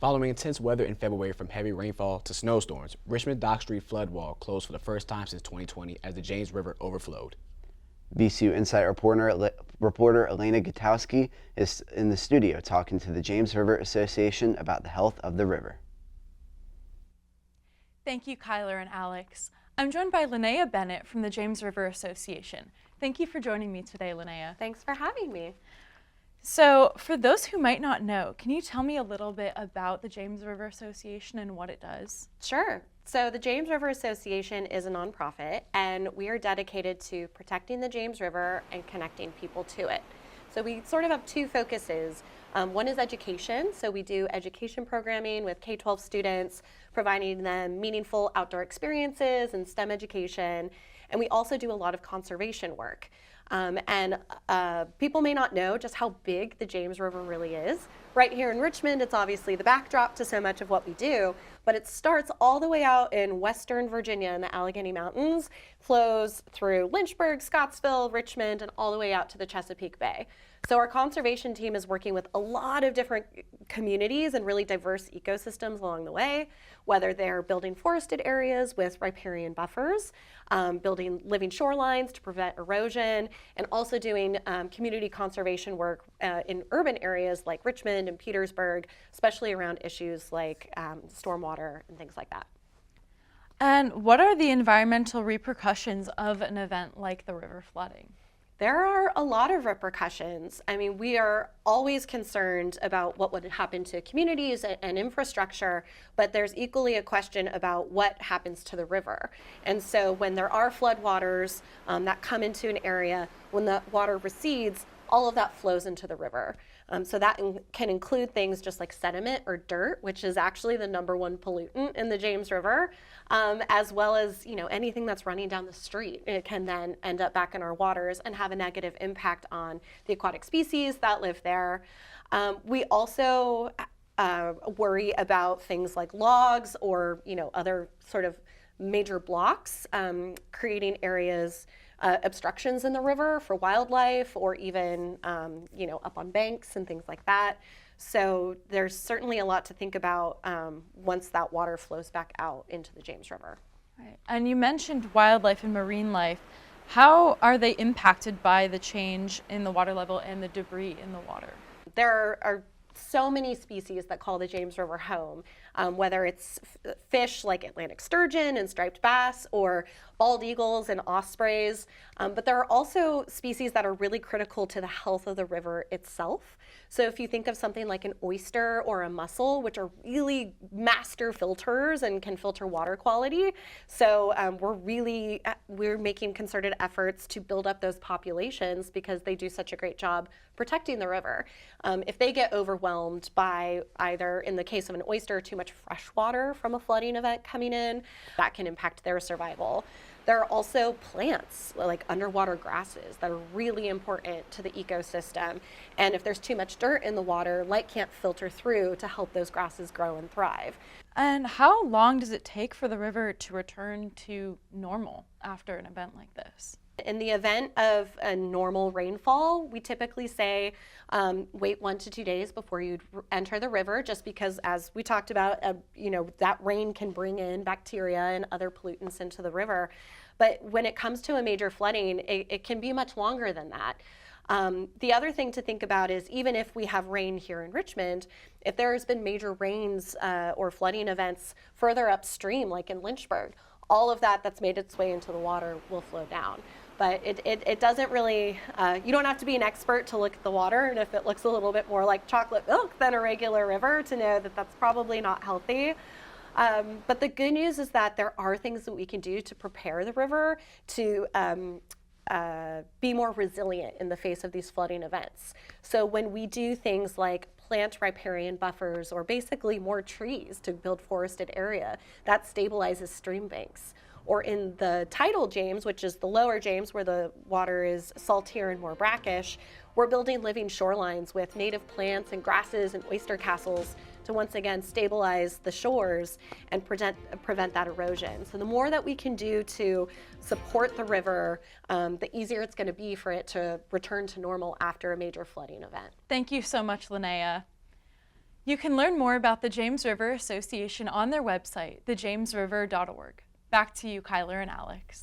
Following intense weather in February from heavy rainfall to snowstorms, Richmond Dock Street flood wall closed for the first time since 2020 as the James River overflowed. VCU InSight reporter Elena Gutowski is in the studio talking to the James River Association about the health of the river. Thank you, Kyler and Alex. I'm joined by Linnea Bennett from the James River Association. Thank you for joining me today, Linnea. Thanks for having me. So, for those who might not know, can you tell me a little bit about the James River Association and what it does? Sure. So the James River Association is a nonprofit, and we are dedicated to protecting the James River and connecting people to it. So we sort of have two focuses. One is education. So we do education programming with K-12 students, providing them meaningful outdoor experiences and STEM education. And we also do a lot of conservation work. People may not know just how big the James River really is. Right here in Richmond, it's obviously the backdrop to so much of what we do, but it starts all the way out in western Virginia in the Allegheny Mountains, flows through Lynchburg, Scottsville, Richmond, and all the way out to the Chesapeake Bay. So our conservation team is working with a lot of different communities and really diverse ecosystems along the way, whether they're building forested areas with riparian buffers, building living shorelines to prevent erosion, and also doing community conservation work in urban areas like Richmond and Petersburg, especially around issues like stormwater and things like that. And what are the environmental repercussions of an event like the river flooding? There are a lot of repercussions. I mean, we are always concerned about what would happen to communities and infrastructure, but there's equally a question about what happens to the river. And so when there are floodwaters that come into an area, when the water recedes, all of that flows into the river. So that can include things just like sediment or dirt, which is actually the #1 pollutant in the James River, as well as anything that's running down the street. It can then end up back in our waters and have a negative impact on the aquatic species that live there. We also worry about things like logs or other sort of major blocks, creating areas, obstructions in the river for wildlife, or even up on banks and things like that. So there's certainly a lot to think about once that water flows back out into the James River. Right. And you mentioned wildlife and marine life. How are they impacted by the change in the water level and the debris in the water? There are so many species that call the James River home, whether it's fish like Atlantic sturgeon and striped bass, or bald eagles and ospreys. But there are also species that are really critical to the health of the river itself. So if you think of something like an oyster or a mussel, which are really master filters and can filter water quality. So we're making concerted efforts to build up those populations because they do such a great job protecting the river. If they get overwhelmed by either, in the case of an oyster, too much fresh water from a flooding event coming in, that can impact their survival. There are also plants like underwater grasses that are really important to the ecosystem. And if there's too much dirt in the water, light can't filter through to help those grasses grow and thrive. And how long does it take for the river to return to normal after an event like this? In the event of a normal rainfall, we typically say wait 1 to 2 days before you enter the river, just because, as we talked about, that rain can bring in bacteria and other pollutants into the river. But when it comes to a major flooding, it can be much longer than that. The other thing to think about is, even if we have rain here in Richmond, if there has been major rains or flooding events further upstream, like in Lynchburg, all of that's made its way into the water will flow down. But it doesn't really, you don't have to be an expert to look at the water, and if it looks a little bit more like chocolate milk than a regular river, to know that that's probably not healthy. But the good news is that there are things that we can do to prepare the river to be more resilient in the face of these flooding events. So when we do things like plant riparian buffers, or basically more trees to build forested area, that stabilizes stream banks. Or in the tidal James, which is the lower James where the water is saltier and more brackish, we're building living shorelines with native plants and grasses and oyster castles to once again stabilize the shores and prevent that erosion. So the more that we can do to support the river, the easier it's going to be for it to return to normal after a major flooding event. Thank you so much, Linnea. You can learn more about the James River Association on their website, thejamesriver.org. Back to you, Kyler and Alex.